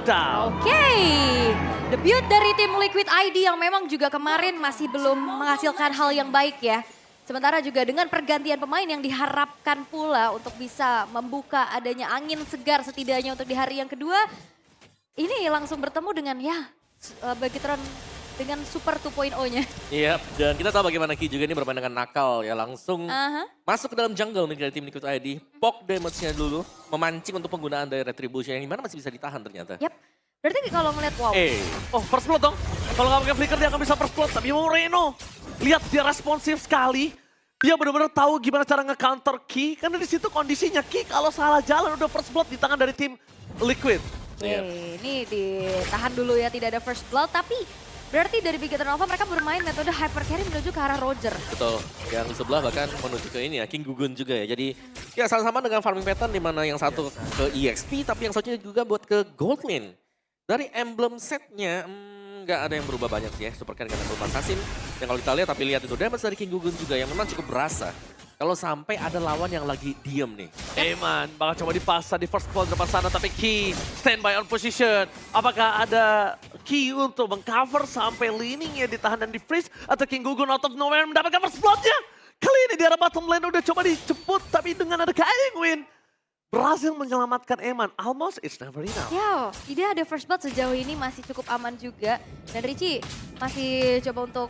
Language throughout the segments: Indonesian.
down. Oke, debut dari tim Liquid ID yang memang juga kemarin masih belum menghasilkan hal yang baik ya. Sementara juga dengan pergantian pemain yang diharapkan pula untuk bisa membuka adanya angin segar setidaknya untuk di hari yang kedua. Ini langsung bertemu dengan ya Beggitron dengan Super 2.0-nya. Iya, dan kita tahu bagaimana Ki juga ini bermain dengan nakal ya. Langsung masuk ke dalam jungle nih dari tim Liquid ID. Poke damage-nya dulu, memancing untuk penggunaan dari Retribution yang dimana masih bisa ditahan ternyata. Yap, berarti kalau ngeliat wow. Oh, first blood dong. Kalau nggak pakai flicker dia akan bisa first blood. Tapi Moreno, lihat dia responsif sekali. Dia benar-benar tahu gimana cara nge-counter Ki. Karena di situ kondisinya Ki kalau salah jalan udah first blood di tangan dari tim Liquid. Oke, ini ditahan dulu ya, tidak ada first blood. Tapi berarti dari Beggitron Alpha mereka bermain metode hyper carry menuju ke arah Roger. Betul, yang sebelah bahkan menuju ke ini ya, King Gugun juga ya. Jadi ya sama-sama dengan farming pattern di mana yang satu ke EXP tapi yang satunya juga buat ke gold lane. Dari emblem setnya nggak ada yang berubah banyak sih ya, Super Ken dengan emblem assassin. Yang kalau kita lihat tapi lihat itu damage dari King Gugun juga yang memang cukup berasa. Kalau sampai ada lawan yang lagi diem nih. Eman bakal coba dipaksa di first blood depan sana tapi Ki standby on position. Apakah ada Ki untuk mengcover sampai leaningnya ditahan dan di freeze atau King Gugun out of nowhere mendapatkan first bloodnya? Kali ini di arah bottom lane udah coba dijemput tapi dengan ada Kaing Win berhasil menyelamatkan Eman. Almost it's never enough. Ya, tidak ada first blood sejauh ini masih cukup aman juga. Dan Richie masih coba untuk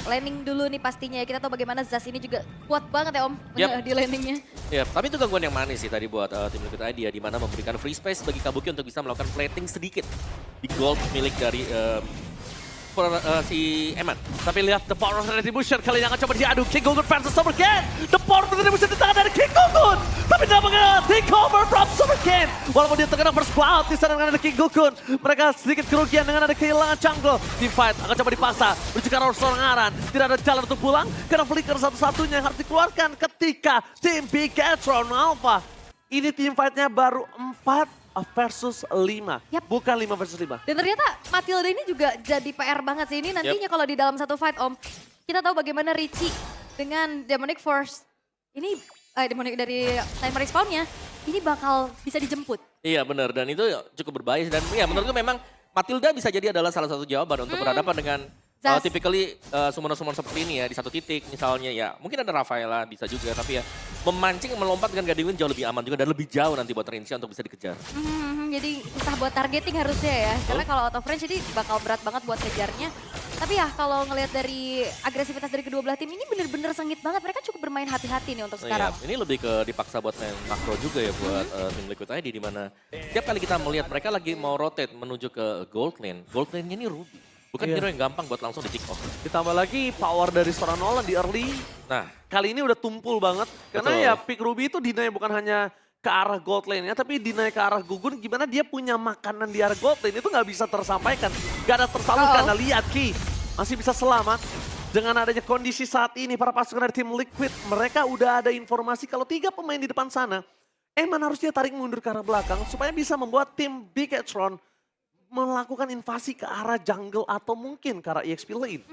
landing dulu nih pastinya. Kita tahu bagaimana Zaz ini juga kuat banget ya Om di landingnya. Ya, tapi itu gangguan yang manis sih tadi buat tim Liquid ID ya, di mana memberikan free space bagi Kabuki untuk bisa melakukan plating sedikit di gold milik dari si Eman. Tapi lihat the power of retribution kali ini akan coba diadu. King Gugun versus Super Ken. The power of retribution di tangan dari King Gugun. Tapi dapatkan takeover from Super Ken. Walaupun dia terkena first blood di sana dengan ada King Gugun. Mereka sedikit kerugian dengan ada kehilangan jungle. Team fight akan coba dipaksa. Menuju ke arah seorang Aran. Tidak ada jalan untuk pulang. Karena flicker satu-satunya yang harus dikeluarkan ketika tim Beggitron Alpha. Ini team fightnya baru 4 versus 5. Yap. Bukan 5 versus 5. Dan ternyata Matilda ini juga jadi PR banget sih. Ini nantinya kalau di dalam satu fight Om. Kita tahu bagaimana Richie dengan Demonic Force. Ini Demonic dari timer respawn-nya. Ini bakal bisa dijemput. Iya benar, dan itu cukup berbahaya. Dan ya menurutku memang Matilda bisa jadi adalah salah satu jawaban untuk berhadapan dengan typically summon-summon seperti ini ya di satu titik misalnya ya. Mungkin ada Rafaela bisa juga, tapi ya memancing melompat dengan Guardian Wind jauh lebih aman juga dan lebih jauh nanti buat Rinsha untuk bisa dikejar. Jadi susah buat targeting harusnya ya. Karena kalau out of range ini bakal berat banget buat kejarnya. Tapi ya kalau ngelihat dari agresivitas dari kedua belah tim ini bener-bener sengit banget. Mereka cukup bermain hati-hati nih untuk sekarang. Ini lebih ke dipaksa buat main makro juga ya buat tim Liquid ID, di mana tiap kali kita melihat mereka lagi mau rotate menuju ke gold lane. Gold lane-nya ini Ruby. Bukan hero yang gampang buat langsung di tick off. Ditambah lagi power dari seorang Nolan di early. Nah, kali ini udah tumpul banget. Karena ya pick Ruby itu dinanya bukan hanya ke arah gold lane-nya, tapi dinanya ke arah Gugun. Gimana dia punya makanan di arah gold lane itu nggak bisa tersampaikan. Gak ada tersalurkan. Nah, lihat Ki masih bisa selamat. Dengan adanya kondisi saat ini para pasukan dari tim Liquid. Mereka udah ada informasi kalau 3 pemain di depan sana. Eman harusnya tarik mundur ke arah belakang supaya bisa membuat tim Beggitron melakukan invasi ke arah jungle atau mungkin ke arah EXP lane.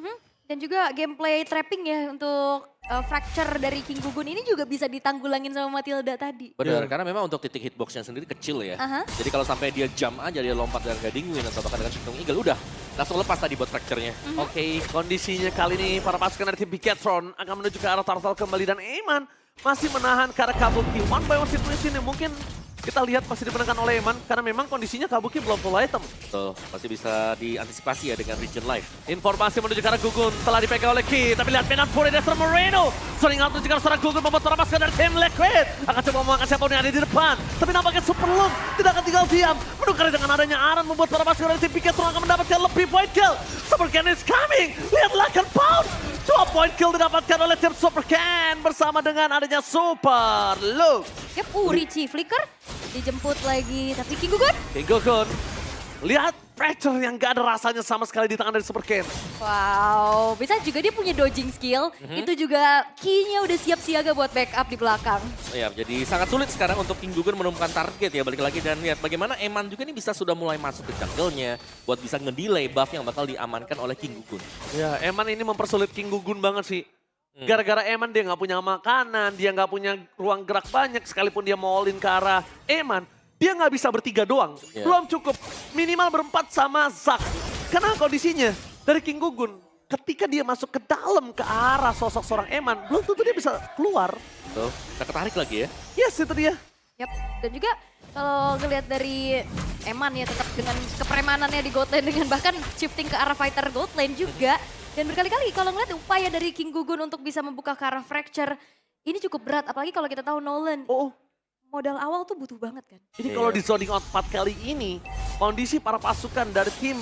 Dan juga gameplay trapping ya untuk fracture dari King Gugun ini juga bisa ditanggulangin sama Matilda tadi. benar, karena memang untuk titik hitboxnya sendiri kecil ya. Jadi kalau sampai dia jump aja, dia lompat dengan Guiding Wind atau bahkan dengan Shooting Eagle, udah langsung lepas tadi buat fracture-nya. Oke, kondisinya kali ini para pasukan dari tim Beggitron akan menuju ke arah Turtle kembali dan Eman masih menahan ke arah Kabuki. One by one situation yang mungkin kita lihat masih dimenangkan oleh Eman karena memang kondisinya Kabuki belum full item. Betul, masih bisa diantisipasi ya dengan Region Life. Informasi menuju ke arah Gugun telah dipegang oleh Ki, tapi lihat Menan Fury dari Moreno. Sering out menuju ke arah seorang Gugun membuat para pasukan dari tim Liquid akan coba mengangkat siapapun yang ada di depan. Tapi nampaknya Super Loom tidak akan tinggal diam. Menukar dengan adanya Aran membuat para pasukan dari tim Beggitron akan mendapatkan lebih point kill. Super Ken is coming. Lihat Lakan Pound. 2 point kill didapatkan oleh tim Super Ken bersama dengan adanya Super Loom. Yap, Richie flicker dijemput lagi, tapi King Gugun. King Gugun, lihat pressure yang gak ada rasanya sama sekali di tangan dari Super Ken. Wow, bisa juga dia punya dodging skill. Itu juga key-nya udah siap siaga buat backup di belakang. Ya, jadi sangat sulit sekarang untuk King Gugun menemukan target ya, balik lagi dan lihat bagaimana Eman juga ini bisa sudah mulai masuk ke jungle-nya buat bisa ngedelay buff yang bakal diamankan oleh King Gugun. Ya, Eman ini mempersulit King Gugun banget sih. Gara-gara Eman dia nggak punya makanan, dia nggak punya ruang gerak banyak, sekalipun dia mau all in ke arah Eman, dia nggak bisa bertiga doang. Iya. Belum cukup. Minimal berempat sama Zack. Karena kondisinya dari King Gugun, ketika dia masuk ke dalam ke arah sosok seorang Eman, belum tentu dia bisa keluar. Tuh, kita ketarik lagi ya. Yes, itu dia. Yap. Dan juga kalau ngelihat dari Eman ya tetap dengan kepremanannya di gold lane dengan bahkan shifting ke arah fighter gold lane juga. Dan berkali-kali kalau ngeliat upaya dari King Gugun untuk bisa membuka ke arah fracture, ini cukup berat. Apalagi kalau kita tahu Nolan, Oh, modal awal tuh butuh banget kan. ini Iya. kalau di zoning out 4 kali ini, kondisi para pasukan dari tim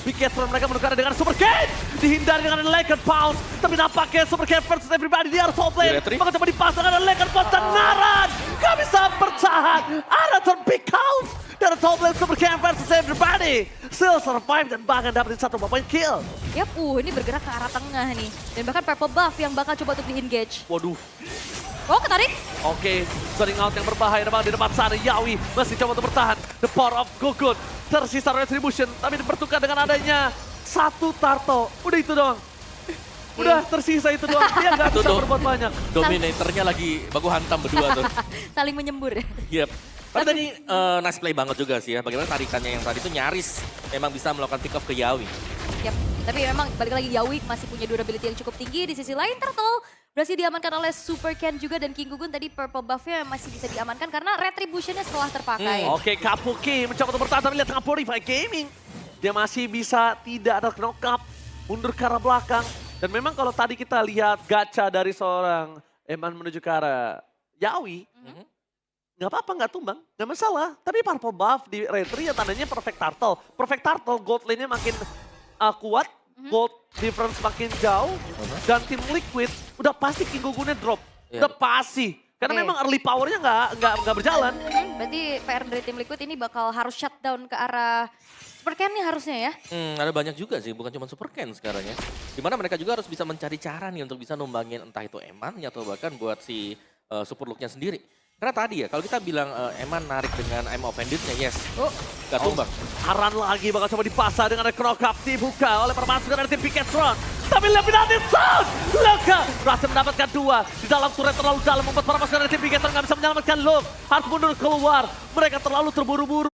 Big Catron mereka menukar dengan Super Cat. Dihindari dengan Laker Pounce. Tapi nampaknya Super Cat versus everybody di arah top lane. Diretri. Maka coba dipasang dengan Laker Pounce dan Naran. Gak bisa bertahan. Ada terpick out. Dari top lane Super Cat versus everybody. Still survive dan bahkan dapetin 1 point kill. Yap, ini bergerak ke arah tengah nih. Dan bahkan purple buff yang bakal coba untuk di-engage. Waduh. Oh, ketarik. Oke, zoning out yang berbahaya memang di depan sana. Yawi masih coba untuk bertahan. The power of Gugun. Tersisa Retribution, tapi dipertukar dengan adanya 1 turtle. Udah itu doang. Udah tersisa itu doang. Dia nggak bisa Tuh. berbuat banyak. Dominatornya lagi baku hantam berdua tuh. Saling menyembur ya. Yep. Tapi tadi nice play banget juga sih ya. Bagaimana tarikannya yang tadi itu nyaris memang bisa melakukan pick off ke Yawi. Yap. Tapi memang balik lagi Yawi masih punya durability yang cukup tinggi. Di sisi lain Turtle berhasil diamankan oleh Super Ken juga dan King Gugun tadi purple buff-nya masih bisa diamankan karena retribution-nya setelah terpakai. Oke, Kapuki mencoba untuk bertahan, tapi lihat tengah Purify Gaming. Dia masih bisa tidak ada knock up, mundur ke arah belakang. Dan memang kalau tadi kita lihat gacha dari seorang Eman menuju ke arah Yawi, nggak apa-apa, nggak tumbang, nggak masalah. Tapi purple buff di retri ya tandanya perfect turtle. Perfect turtle, gold lane-nya makin kuat, gold difference makin jauh, dan tim Liquid udah pasti King Gugunnya drop. Iya. Udah pasti. Karena Oke. memang early power-nya nggak berjalan. Berarti PR dari tim Liquid ini bakal harus shutdown ke arah Super Ken nih harusnya ya. Ada banyak juga sih, bukan cuma Super Ken sekarang ya. Dimana mereka juga harus bisa mencari cara nih untuk bisa numbangin entah itu Eman atau bahkan buat si Super Look-nya sendiri. Karena tadi ya, kalau kita bilang Eman narik dengan I'm Offended-nya, yes. Gak tumbang. Aran lagi bakal coba dipasang dengan knock up dibuka oleh permasukan dari tim Piketron. Tapi lebih nanti sound. Luka berhasil mendapatkan 2 di dalam turret terlalu dalam membuat para pasukan dari tim Piketron nggak bisa menyelamatkan Luke. Harus mundur keluar. Mereka terlalu terburu-buru.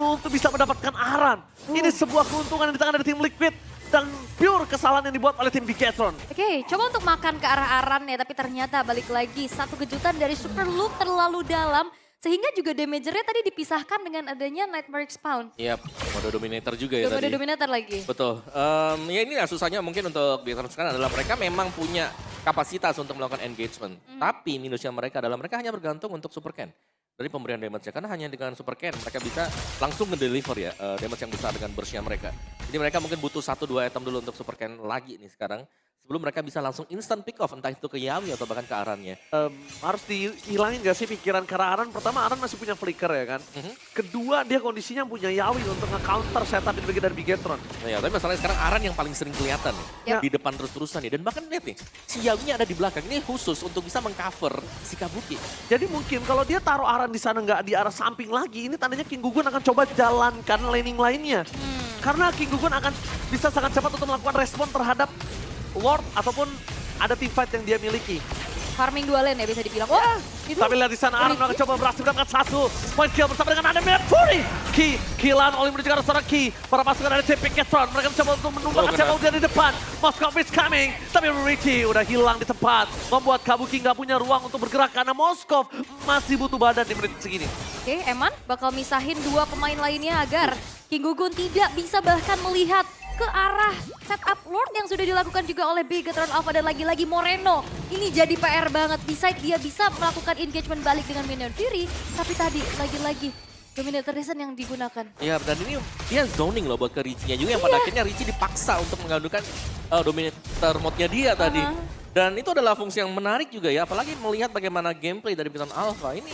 Untuk bisa mendapatkan Aran. Ini sebuah keuntungan yang di tangan dari tim Liquid. Dan pure kesalahan yang dibuat oleh tim Piketron. Oke, coba untuk makan ke arah Aran ya, tapi ternyata balik lagi satu kejutan dari Super Loop terlalu dalam. Sehingga juga damagernya tadi dipisahkan dengan adanya Nightmare Expound. Yap, mode Dominator juga ya Belum ada tadi. Dominator lagi. Betul. Ya ini lah susahnya mungkin untuk Piketron sekarang adalah mereka memang punya kapasitas untuk melakukan engagement. Tapi minusnya mereka adalah mereka hanya bergantung untuk Super Ken. Dari pemberian damage-nya. Karena hanya dengan Super Ken mereka bisa langsung nge-deliver ya damage yang besar dengan burst-nya mereka. Jadi mereka mungkin butuh 1-2 item dulu untuk Super Ken lagi nih sekarang. Sebelum mereka bisa langsung instant pick off entah itu ke Yawi atau bahkan ke Arannya. Harus dihilangin gak sih pikiran karena Aran? Pertama Aran masih punya flicker ya kan. Kedua dia kondisinya punya Yawi untuk nge-counter setup di bagian dari Bigetron. Nah ya, tapi masalahnya sekarang Aran yang paling sering kelihatan nih. Yap. Di depan terus-terusan nih. Dan bahkan lihat nih, si Yawinya ada di belakang. Ini khusus untuk bisa mengcover si Kabuki. Jadi mungkin kalau dia taruh Aran di sana nggak di arah samping lagi, ini tandanya King Gugun akan coba jalankan laning lainnya. Karena King Gugun akan bisa sangat cepat untuk melakukan respon terhadap Lord ataupun ada team fight yang dia miliki. Farming 2 lane ya bisa dibilang. Wah, itu Tapi lihat di sana Aran akan coba berhasil mendapatkan 1 point kill bersama dengan Adam Fury. Killan oleh menuju ke arah seorang Ki. Para pasukan dari tim Piketron mereka mencoba untuk menumbangkan siapa udah di depan. Moskov is coming. Tapi Richie udah hilang di tempat. Membuat Kabuki nggak punya ruang untuk bergerak karena Moskov masih butuh badan di menit segini. Oke, Eman bakal misahin 2 pemain lainnya agar King Gugun tidak bisa bahkan melihat ke arah setup Lord yang sudah dilakukan juga oleh Bigetron Alpha dan lagi-lagi Moreno. Ini jadi PR banget. Besides dia bisa melakukan engagement balik dengan Minion Fury, tapi tadi lagi-lagi Dominator Reason yang digunakan. Iya, dan ini dia zoning loh buat ke Richie-nya juga yang pada akhirnya Richie dipaksa untuk mengandungkan Dominator mode-nya dia tadi. Dan itu adalah fungsi yang menarik juga ya, apalagi melihat bagaimana gameplay dari Big Alpha. Ini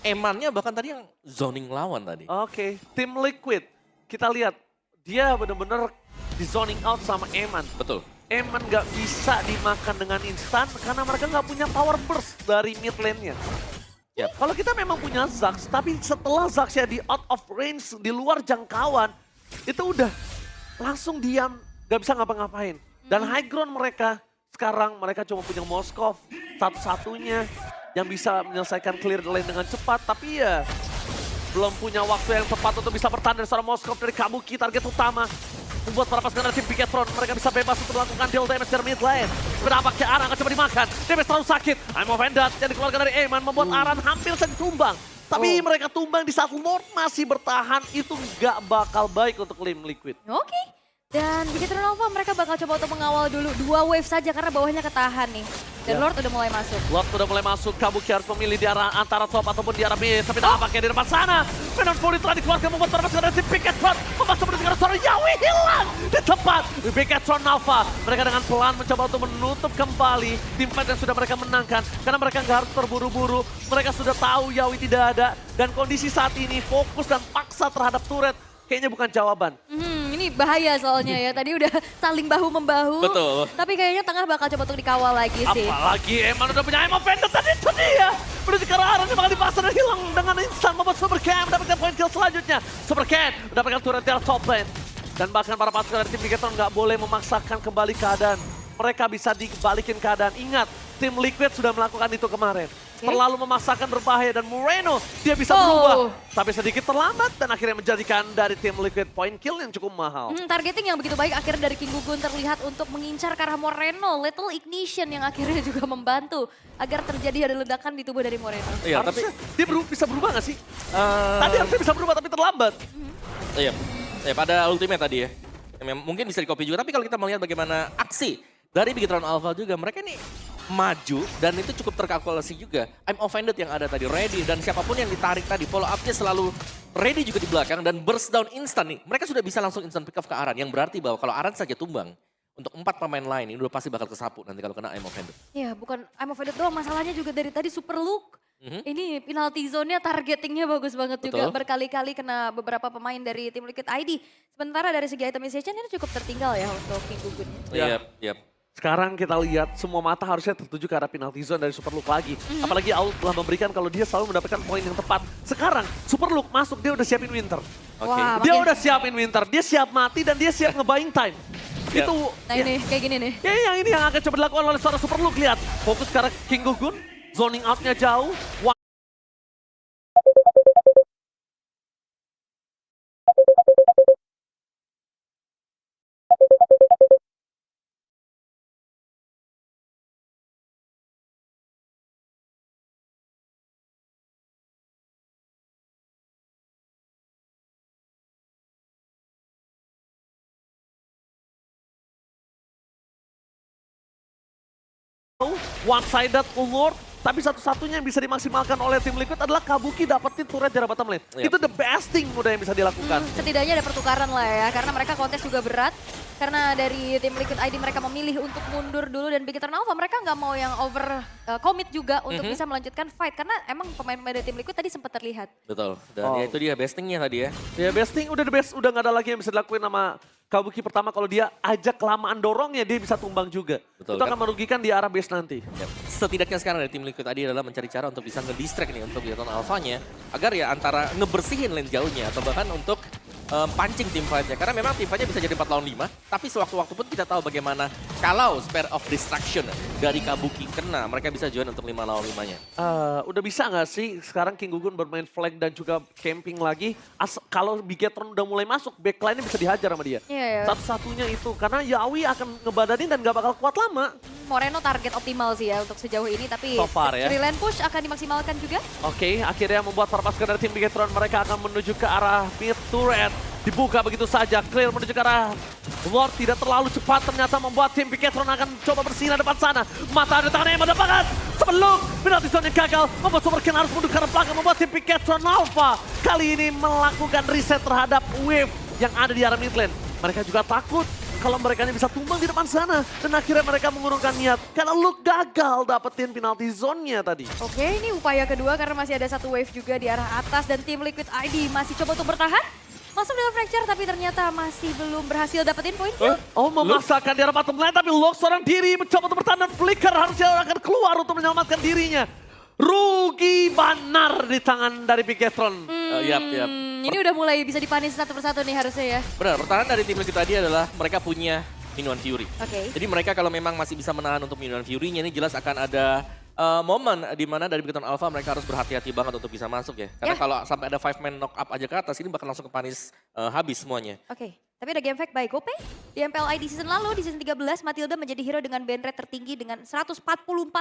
emannya bahkan tadi yang zoning lawan tadi. Oke, tim Liquid. Kita lihat, dia benar-benar di zoning out sama Eman. Betul. Eman nggak bisa dimakan dengan instan karena mereka nggak punya power burst dari mid lane-nya. Yep. Kalau kita memang punya Zax, tapi setelah Zax-nya di out of range, di luar jangkauan, itu udah langsung diam, nggak bisa ngapa-ngapain. Dan high ground mereka, sekarang mereka cuma punya Moskov, satu-satunya yang bisa menyelesaikan clear lane dengan cepat, tapi ya belum punya waktu yang tepat untuk bisa bertahan dari seorang Moskov dari Kabuki, target utama. Membuat para pasukan dari tim Bigetron, mereka bisa bebas untuk melakukan deal damage dari mid lane. Berapa ke Aran akan coba dimakan, damage terlalu sakit. I'm offended yang dikeluarkan dari Eman membuat Aran hampir saja tumbang. Tapi mereka tumbang di saat Lord masih bertahan, itu nggak bakal baik untuk tim Liquid. Oke. Dan Bigetron Alpha mereka bakal coba untuk mengawal dulu 2 wave saja karena bawahnya ketahan nih. Dan Lord udah mulai masuk. Lord udah mulai masuk, Kabuki harus memilih di arah antara top ataupun di arah mid. Tapi nampaknya di depan sana, Venom Fury telah dikeluarkan membuat para pasukan dari tim Bigetron memaksa menuju ke arah suara Yawi hilang di tempat Bigetron Alpha. Mereka dengan pelan mencoba untuk menutup kembali tim fight yang sudah mereka menangkan. Karena mereka nggak harus terburu-buru, mereka sudah tahu Yawi tidak ada. Dan kondisi saat ini fokus dan paksa terhadap turret kayaknya bukan jawaban. Ini bahaya soalnya ya, tadi udah saling bahu-membahu. Betul. Tapi kayaknya tengah bakal coba untuk dikawal lagi sih. Apalagi Eman udah punya Emo Vendor tadi itu dia. Menuju ke arah Aran yang bakal dipaksa dan hilang dengan instan membuat Super Cam mendapatkan poin kill selanjutnya. Super Cam mendapatkan turret dari top lane. Dan bahkan para pasukan dari tim Bigetron nggak boleh memaksakan kembali keadaan. Mereka bisa dibalikin keadaan. Ingat, tim Liquid sudah melakukan itu kemarin. Terlalu memaksakan berbahaya dan Moreno dia bisa berubah. Tapi sedikit terlambat dan akhirnya menjadikan dari tim Liquid point kill yang cukup mahal. Targeting yang begitu baik akhirnya dari King Gugun terlihat untuk mengincar ke arah Moreno. Little Ignition yang akhirnya juga membantu agar terjadi ada ledakan di tubuh dari Moreno. Iya, tapi Dia bisa berubah nggak sih? Tadi harusnya bisa berubah tapi terlambat. iya, ya pada ultimate tadi ya. Mungkin bisa di-copy juga, tapi kalau kita melihat bagaimana aksi dari Bigetron Alpha juga, mereka ini maju dan itu cukup terkalkulasi juga. I'm offended yang ada tadi, ready dan siapapun yang ditarik tadi, follow up-nya selalu ready juga di belakang dan burst down instan nih. Mereka sudah bisa langsung instant pick up ke Aran, yang berarti bahwa kalau Aran saja tumbang, untuk 4 pemain lain ini udah pasti bakal kesapu nanti kalau kena I'm offended. Iya, bukan I'm offended doang, masalahnya juga dari tadi super look. Ini penalty zone-nya targetingnya bagus banget juga. Berkali-kali kena beberapa pemain dari tim Liquid ID. Sementara dari segi itemization ini cukup tertinggal ya untuk King Gugun. Iya. Sekarang kita lihat semua mata harusnya tertuju ke arah penalty zone dari Super Look lagi. Apalagi Aul telah memberikan kalau dia selalu mendapatkan poin yang tepat. Sekarang Super Look masuk, dia udah siapin Winter. Wah, Dia udah siapin Winter, dia siap mati dan dia siap nge-buying time. Itu Nah ini, kayak gini nih. ya yang ini yang akan coba dilakukan oleh seorang Super Look. Lihat, fokus ke arah King Gugun, zoning out-nya jauh. One-sided Lord, tapi satu-satunya yang bisa dimaksimalkan oleh tim Liquid adalah Kabuki dapetin turret dari bottom lane. Itu the best thing udah yang bisa dilakukan. Setidaknya ada pertukaran lah ya, karena mereka kontes juga berat. Karena dari tim Liquid ID mereka memilih untuk mundur dulu dan Bigetron Alpha mereka nggak mau yang over commit juga untuk bisa melanjutkan fight. Karena emang pemain-pemain dari tim Liquid tadi sempat terlihat. Betul, dan ya itu dia bestingnya tadi ya. Ya best thing udah the best, udah nggak ada lagi yang bisa dilakuin sama Kabuki. Pertama kalau dia ajak kelamaan dorongnya dia bisa tumbang juga. Betul, itu kan? akan merugikan di arah base nanti. Setidaknya sekarang dari tim Liquid tadi adalah mencari cara untuk bisa nge-distract nih untuk Bigetron Alpha-nya. Agar ya antara ngebersihin lane jauhnya atau bahkan untuk pancing tim fight-nya. Karena memang tim fight-nya bisa jadi 4 lawan 5. Tapi sewaktu-waktu pun kita tahu bagaimana kalau spare of distraction dari Kabuki kena. Mereka bisa join untuk 5 lawan 5-nya. Udah bisa nggak sih sekarang King Gugun bermain flank dan juga camping lagi? Kalau Bigetron udah mulai masuk, backline-nya bisa dihajar sama dia. Iya. Satu-satunya itu, karena Yawi akan ngebadanin dan gak bakal kuat lama. Moreno target optimal sih ya untuk sejauh ini, tapi So far ya. Free lane push akan dimaksimalkan juga. Oke, akhirnya membuat para pasukan dari tim Bigetron, mereka akan menuju ke arah mid turret. Dibuka begitu saja, clear menuju ke arah Lord, tidak terlalu cepat ternyata membuat tim Bigetron akan coba bersinar depan sana. Mata ada tangan yang mendapatkan Tapi Luke, penalti zone yang gagal, membuat Super King harus mundur ke arah belakang, membuat tim Piketron Alpha kali ini melakukan reset terhadap wave yang ada di arah mid lane. Mereka juga takut kalau mereka ini bisa tumbang di depan sana. Dan akhirnya mereka mengurungkan niat karena Luke gagal dapetin penalti zone-nya tadi. Oke, ini upaya kedua karena masih ada satu wave juga di arah atas dan tim Liquid ID masih coba untuk bertahan. Masuk dalam fracture tapi ternyata masih belum berhasil dapetin poin kill. Oh, memaksakan di arah bottom lane tapi Luke seorang diri mencoba untuk bertahan dan Flicker harusnya akan keluar untuk menyelamatkan dirinya. Rugi benar di tangan dari Piketron. Yap. Ini udah mulai bisa dipanis satu persatu nih harusnya ya. Benar, pertahanan dari tim Liquid tadi adalah mereka punya Minuan Fury. Oke. Jadi mereka kalau memang masih bisa menahan untuk Minuan Fury-nya ini jelas akan ada momen di mana dari Piketron Alpha mereka harus berhati-hati banget untuk bisa masuk ya. Karena kalau sampai ada 5-man knock up aja ke atas ini bakal langsung kepanis habis semuanya. Oke, tapi ada game fact by Gope. Di MPLI di season lalu, di season 13, Matilda menjadi hero dengan ban rate tertinggi dengan 144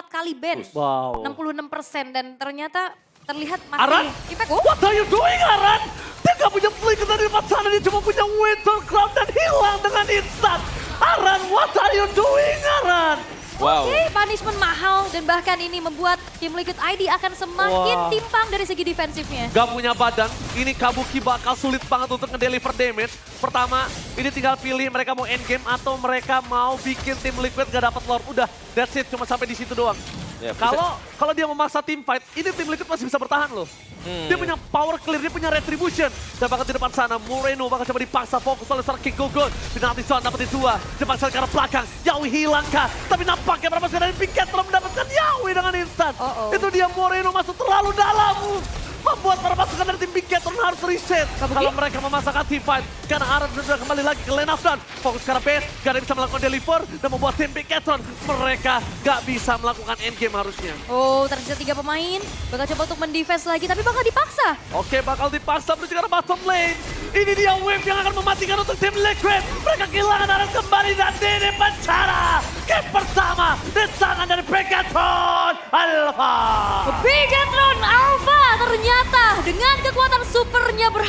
kali ban. Wow. 66% dan ternyata terlihat Aran? masih impact. Oh, What are you doing, Aran? Dia gak punya Flicker dari depan sana, dia cuma punya Winter Crown dan hilang dengan instan. Aran, what are you doing, Aran? Wow. Oke, punishment mahal dan bahkan ini membuat tim Liquid ID akan semakin Wah. timpang dari segi defensifnya. Gak punya badan, ini Kabuki bakal sulit banget untuk ngedeliver damage. Pertama, ini tinggal pilih mereka mau endgame atau mereka mau bikin tim Liquid gak dapat lord. Udah, that's it, cuma sampai di situ doang. Ya, Kalau dia memaksa tim fight, ini tim Liquid masih bisa bertahan loh. Dia punya power clear, dia punya retribution. Dan bahkan di depan sana, Moreno bakal coba dipaksa fokus oleh seorang King Gogon. Penalti zone dapetin 2, dipaksa ke arah belakang. Yawi hilang kah? Tapi nampaknya berapa sekali dari Piketron mendapatkan Yawi dengan instan. Itu dia Moreno masuk terlalu dalam. Membuat para pasukan dari tim Piketron harus reset. Kalau mereka memasakkan team fight. Karena Aran sudah kembali lagi ke lane of down. Fokus ke arah base, gak ada yang bisa melakukan deliver. Dan membuat tim Piketron, mereka gak bisa melakukan endgame harusnya. Oh, tersisa 3 pemain. Bakal coba untuk mendefense lagi, tapi bakal dipaksa. Oke, bakal dipaksa menuju ke arah bottom lane. Ini dia wave yang akan mematikan untuk tim Liquid. Mereka kehilangan arah kembali dan ini pencara. Game pertama di tangan dari Piketron Alpha. Bigatron Alpha ternyata dengan kekuatan supernya berhasil